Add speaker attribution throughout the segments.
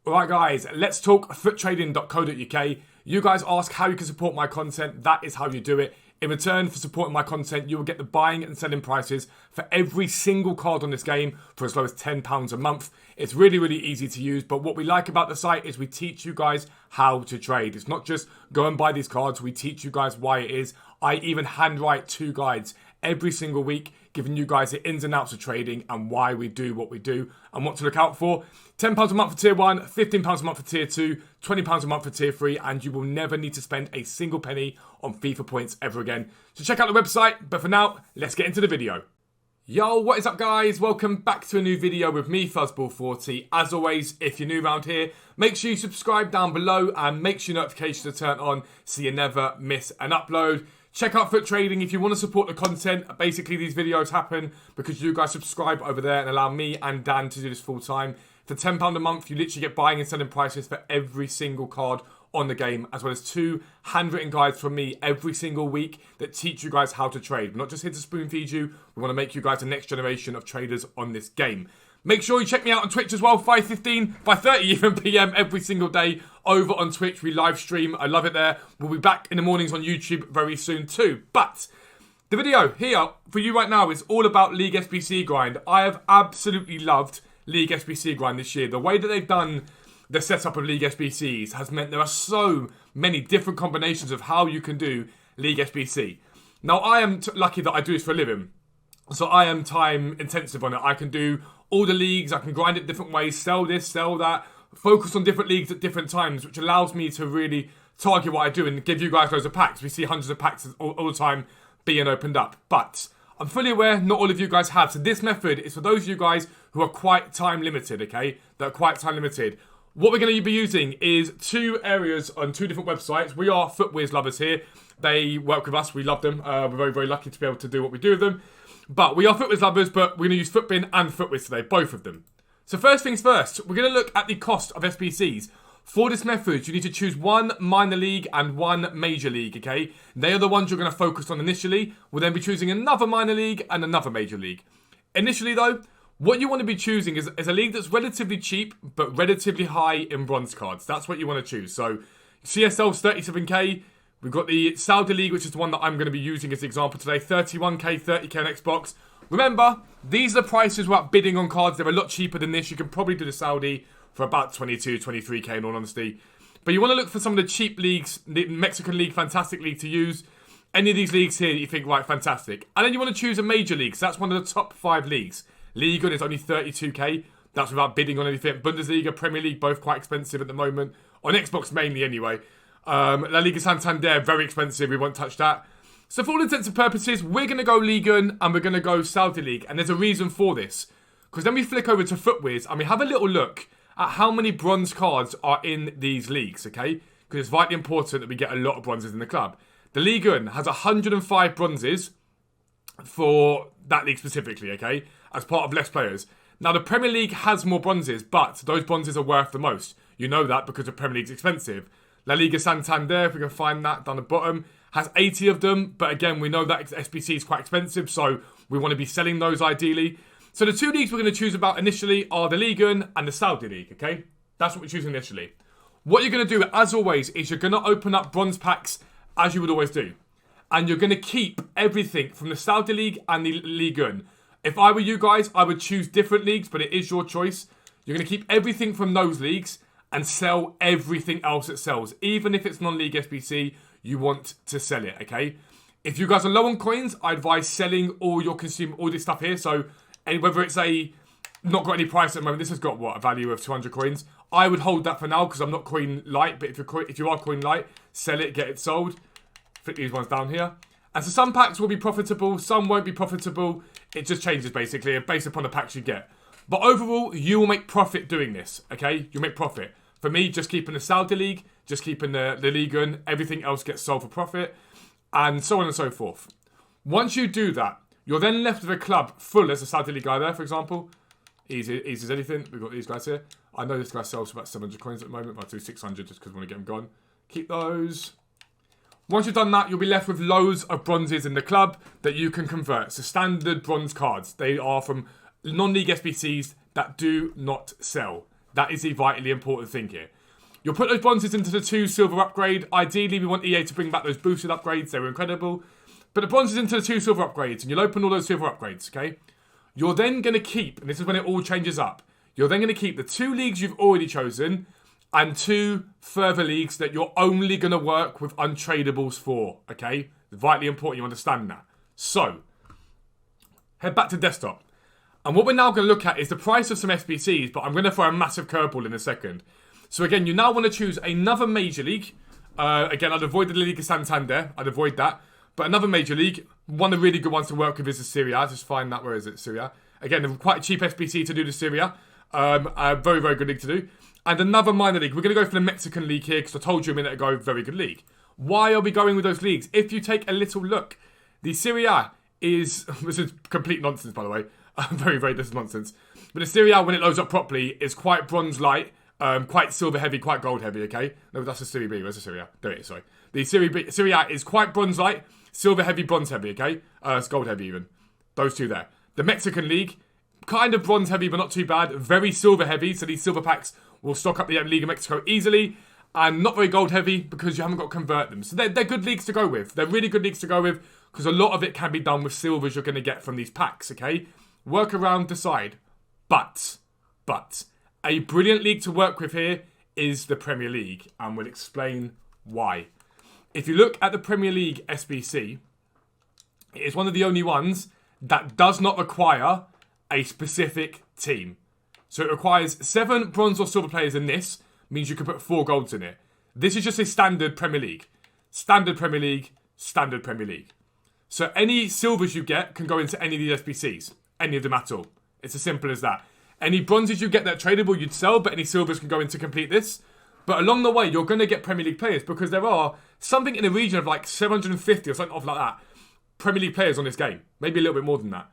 Speaker 1: Alright guys, let's talk foottrading.co.uk. You guys ask how you can support my content. That is how you do it. In return for supporting my content, you will get the buying and selling prices for every single card on this game for as low as £10 a month. It's really, really easy to use, but what we like about the site is we teach you guys how to trade. It's not just go and buy these cards, we teach you guys why it is. I even handwrite 2 guides every single week, giving you guys the ins and outs of trading and why we do what we do and what to look out for. £10 a month for tier 1, £15 a month for tier 2, £20 a month for tier 3, and you will never need to spend a single penny on FIFA points ever again. So check out the website, but for now, let's get into the video. Yo, what is up guys? Welcome back to a new video with me, Fuzzball40. As always, if you're new around here, make sure you subscribe down below and make sure your notifications are turned on so you never miss an upload. Check out Foot Trading if you want to support the content. Basically, these videos happen because you guys subscribe over there and allow me and Dan to do this full time. For £10 a month, you literally get buying and selling prices for every single card on the game, as well as 2 handwritten guides from me every single week that teach you guys how to trade. We're not just here to spoon feed you, we want to make you guys the next generation of traders on this game. Make sure you check me out on Twitch as well, 5:15, 5:30 even PM every single day over on Twitch. We live stream, I love it there. We'll be back in the mornings on YouTube very soon too. But the video here for you right now is all about League SBC grind. I have absolutely loved League SBC grind this year. The way that they've done the setup of League SBCs has meant there are so many different combinations of how you can do League SBC. Now, I am lucky that I do this for a living. So I am time intensive on it. I can do all the leagues, I can grind it different ways, sell this, sell that, focus on different leagues at different times, which allows me to really target what I do and give you guys loads of packs. We see hundreds of packs all the time being opened up. But I'm fully aware not all of you guys have. So this method is for those of you guys who are quite time limited, okay? That are quite time limited. What we're going to be using is 2 areas on 2 different websites. We are FootWiz lovers here. They work with us. We love them. We're very, very lucky to be able to do what we do with them. But we are FootWiz lovers, but we're going to use Footbin and FootWiz today, both of them. So first things first, we're going to look at the cost of SBCs. For this method, you need to choose 1 minor league and 1 major league, okay? They are the ones you're going to focus on initially. We'll then be choosing another minor league and another major league. Initially though, what you want to be choosing is a league that's relatively cheap, but relatively high in bronze cards. That's what you want to choose. So CSL's 37k. We've got the Saudi League, which is the one that I'm going to be using as the example today. 31k, 30k on Xbox. Remember, these are the prices without bidding on cards. They're a lot cheaper than this. You can probably do the Saudi for about 22, 23k in all honesty. But you want to look for some of the cheap leagues, the Mexican League, fantastic league to use. Any of these leagues here that you think, right, fantastic. And then you want to choose a major league. So that's one of the top 5 leagues. Liga is only 32k. That's without bidding on anything. Bundesliga, Premier League, both quite expensive at the moment. On Xbox mainly anyway. La Liga Santander, very expensive. We won't touch that. So for all intents and purposes, we're going to go Liga and we're going to go Saudi League. And there's a reason for this. Because then we flick over to FootWiz and we have a little look at how many bronze cards are in these leagues, okay? Because it's vitally important that we get a lot of bronzes in the club. The Liga has 105 bronzes for that league specifically, okay? As part of less players. Now, the Premier League has more bronzes, but those bronzes are worth the most. You know that because the Premier League's expensive. La Liga Santander, if we can find that down the bottom, has 80 of them. But again, we know that SBC is quite expensive, so we want to be selling those ideally. So the 2 leagues we're going to choose about initially are the Liga and the Saudi League, okay? That's what we're choosing initially. What you're going to do, as always, is you're going to open up bronze packs as you would always do. And you're going to keep everything from the Saudi League and the Liga. If I were you guys, I would choose different leagues, but it is your choice. You're going to keep everything from those leagues and sell everything else that sells. Even if it's non-league SBC, you want to sell it, okay? If you guys are low on coins, I advise selling all this stuff here. So whether it's not got any price at the moment, this has got what, a value of 200 coins. I would hold that for now because I'm not coin light, but if you are coin light, sell it, get it sold. Fit these ones down here. And so some packs will be profitable, some won't be profitable. It just changes basically based upon the packs you get. But overall, you will make profit doing this, okay? You'll make profit. For me, just keeping the Saudi League, just keeping the Liga, everything else gets sold for profit, and so on and so forth. Once you do that, you're then left with a club full as a Saudi League guy there, for example. Easy as anything. We've got these guys here. I know this guy sells for about 700 coins at the moment. I'll do 600 just because I want to get them gone. Keep those. Once you've done that, you'll be left with loads of bronzes in the club that you can convert. So standard bronze cards. They are from non-league SBCs that do not sell. That is the vitally important thing here. You'll put those bronzes into the 2 silver upgrade. Ideally, we want EA to bring back those boosted upgrades. They were incredible. Put the bronzes into the 2 silver upgrades, and you'll open all those silver upgrades, okay? You're then going to keep, and this is when it all changes up, you're then going to keep the 2 leagues you've already chosen and 2 further leagues that you're only going to work with untradables for, okay? Vitally important you understand that. So, head back to desktop. And what we're now going to look at is the price of some SBCs, but I'm going to throw a massive curveball in a second. So again, you now want to choose another major league. Again, I'd avoid the Liga Santander. I'd avoid that. But another major league, one of the really good ones to work with is the Serie A. Just find that, where is it? Serie A. Again, quite a cheap SBC to do the Serie A. A very, very good league to do. And another minor league. We're going to go for the Mexican league here because I told you a minute ago, very good league. Why are we going with those leagues? If you take a little look, the Serie A is... This is complete nonsense, by the way. Very, very, this is nonsense. But the Serie A, when it loads up properly, is quite bronze light, quite silver heavy, quite gold heavy, okay? No, that's the Serie B. Where's the Serie A? There it is, sorry. The Serie A is quite bronze light, silver heavy, bronze heavy, okay? It's gold heavy even. Those 2 there. The Mexican league, kind of bronze heavy, but not too bad. Very silver heavy, so these silver packs will stock up the League of Mexico easily. And not very gold heavy because you haven't got to convert them. So they're good leagues to go with. They're really good leagues to go with because a lot of it can be done with silvers you're going to get from these packs, okay? Work around, decide. But, a brilliant league to work with here is the Premier League. And we'll explain why. If you look at the Premier League SBC, it is one of the only ones that does not require a specific team. So it requires 7 bronze or silver players in this. Means you can put 4 golds in it. This is just a standard Premier League. Standard Premier League, standard Premier League. So any silvers you get can go into any of these SBCs. Any of them at all. It's as simple as that. Any bronzes you get that are tradable, you'd sell, but any silvers can go in to complete this. But along the way, you're going to get Premier League players because there are something in the region of like 750 or something off like that Premier League players on this game. Maybe a little bit more than that.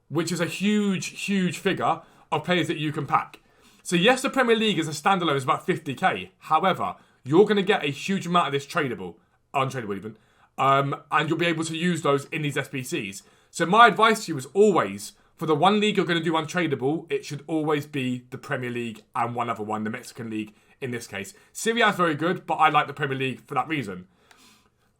Speaker 1: Which is a huge, huge figure of players that you can pack. So yes, the Premier League as a standalone is about 50k. However, you're going to get a huge amount of this tradable, untradeable even, and you'll be able to use those in these SBCs. So my advice to you is always, for the one league you're going to do untradeable, it should always be the Premier League and one other one, the Mexican League in this case. Serie A is very good, but I like the Premier League for that reason.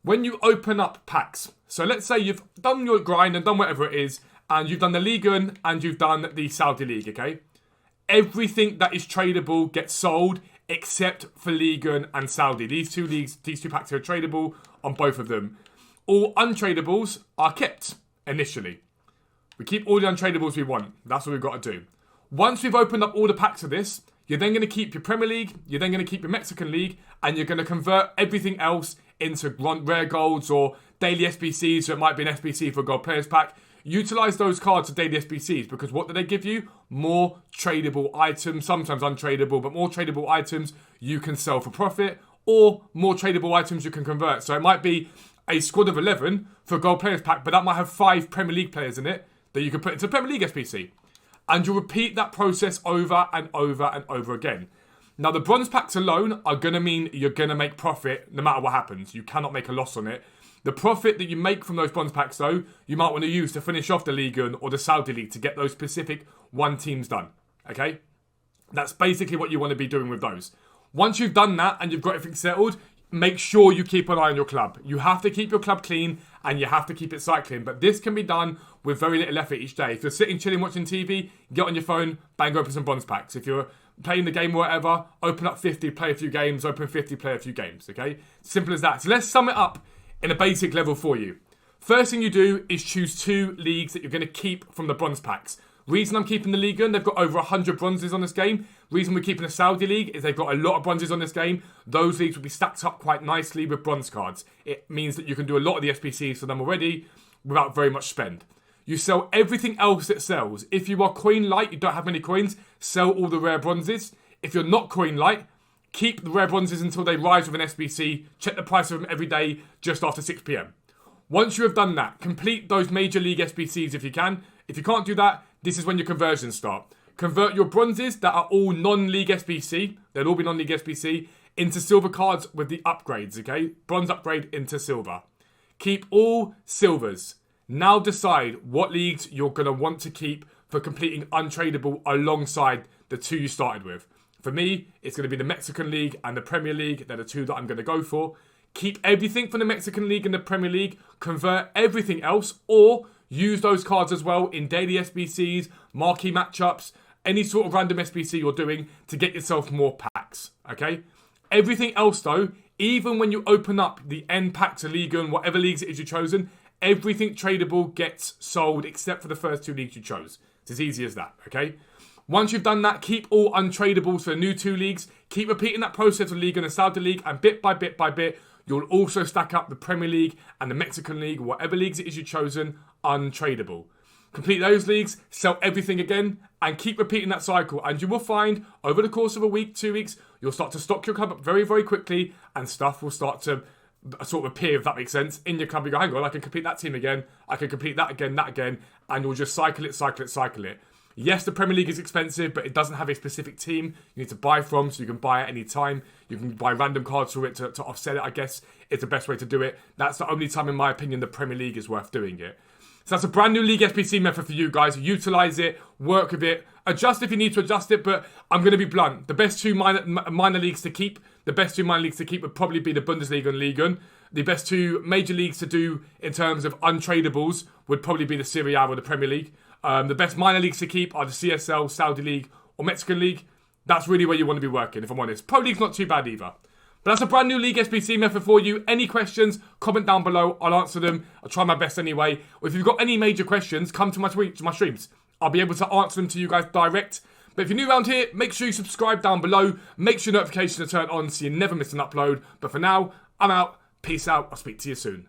Speaker 1: When you open up packs, so let's say you've done your grind and done whatever it is, and you've done the Ligue 1 and you've done the Saudi League, okay? Everything that is tradable gets sold except for Ligue 1 and Saudi. These 2 leagues, these 2 packs are tradable on both of them. All untradables are kept initially. We keep all the untradables we want. That's what we've got to do. Once we've opened up all the packs of this, you're then going to keep your Premier League, you're then going to keep your Mexican League, and you're going to convert everything else into rare golds or daily SBCs, so it might be an SBC for a gold players pack. Utilise those cards for daily SBCs because what do they give you? More tradable items, sometimes untradeable, but more tradable items you can sell for profit or more tradable items you can convert. So it might be a squad of 11 for a gold players pack, but that might have 5 Premier League players in it that you can put into a Premier League SBC. And you'll repeat that process over and over and over again. Now, the bronze packs alone are going to mean you're going to make profit no matter what happens. You cannot make a loss on it. The profit that you make from those bronze packs, though, you might want to use to finish off the Ligue 1 or the Saudi League to get those specific one teams done. Okay? That's basically what you want to be doing with those. Once you've done that and you've got everything settled, make sure you keep an eye on your club. You have to keep your club clean and you have to keep it cycling. But this can be done with very little effort each day. If you're sitting, chilling, watching TV, get on your phone, bang, open some bronze packs. If you're playing the game or whatever, open up 50, play a few games, open 50, play a few games. Okay? Simple as that. So let's sum it up in a basic level for you. First thing you do is choose 2 leagues that you're going to keep from the bronze packs. Reason I'm keeping the Ligue 1, they've got over 100 bronzes on this game. Reason we're keeping the Saudi League is they've got a lot of bronzes on this game. Those leagues will be stacked up quite nicely with bronze cards. It means that you can do a lot of the SBCs for them already without very much spend. You sell everything else that sells. If you are coin light, you don't have many coins, sell all the rare bronzes. If you're not coin light, keep the rare bronzes until they rise with an SBC. Check the price of them every day just after 6 p.m. Once you have done that, complete those major league SBCs if you can. If you can't do that, this is when your conversions start. Convert your bronzes that are all non-league SBC, they'll all be non-league SBC, into silver cards with the upgrades, okay? Bronze upgrade into silver. Keep all silvers. Now decide what leagues you're going to want to keep for completing untradeable alongside the 2 you started with. For me, it's going to be the Mexican League and the Premier League. They're the two that I'm going to go for. Keep everything from the Mexican League and the Premier League. Convert everything else, or use those cards as well in daily SBCs, marquee matchups, any sort of random SBC you're doing to get yourself more packs, okay? Everything else though, even when you open up the end packs of Liga and whatever leagues it is you've chosen, everything tradable gets sold except for the first two leagues you chose. It's as easy as that, okay? Once you've done that, keep all untradables for the new two leagues. Keep repeating that process with Liga and the Saudi League, and bit by bit by bit, you'll also stack up the Premier League and the Mexican League, whatever leagues it is you've chosen, untradable. Complete those leagues, sell everything again, and keep repeating that cycle. And you will find, over the course of a week, 2 weeks, you'll start to stock your club up very, very quickly, and stuff will start to sort of appear, if that makes sense, in your club. You go, hang on, I can complete that team again, I can complete that again, and you'll just cycle it. Yes, the Premier League is expensive, but it doesn't have a specific team you need to buy from, so you can buy at any time. You can buy random cards for it to offset it, I guess. It's the best way to do it. That's the only time, in my opinion, the Premier League is worth doing it. So that's a brand new League SBC method for you guys. Utilize it, work with it, adjust if you need to adjust it, but I'm going to be blunt. The best two minor leagues to keep, would probably be the Bundesliga and Liga. The best two major leagues to do in terms of untradables would probably be the Serie A or the Premier League. The best minor leagues to keep are the CSL, Saudi League, or Mexican League. That's really where you want to be working, if I'm honest. Pro League's not too bad either. But that's a brand new League SBC method for you. Any questions, comment down below. I'll answer them. I'll try my best anyway. Or if you've got any major questions, come to my streams. I'll be able to answer them to you guys direct. But if you're new around here, make sure you subscribe down below. Make sure notifications are turned on so you never miss an upload. But for now, I'm out. Peace out. I'll speak to you soon.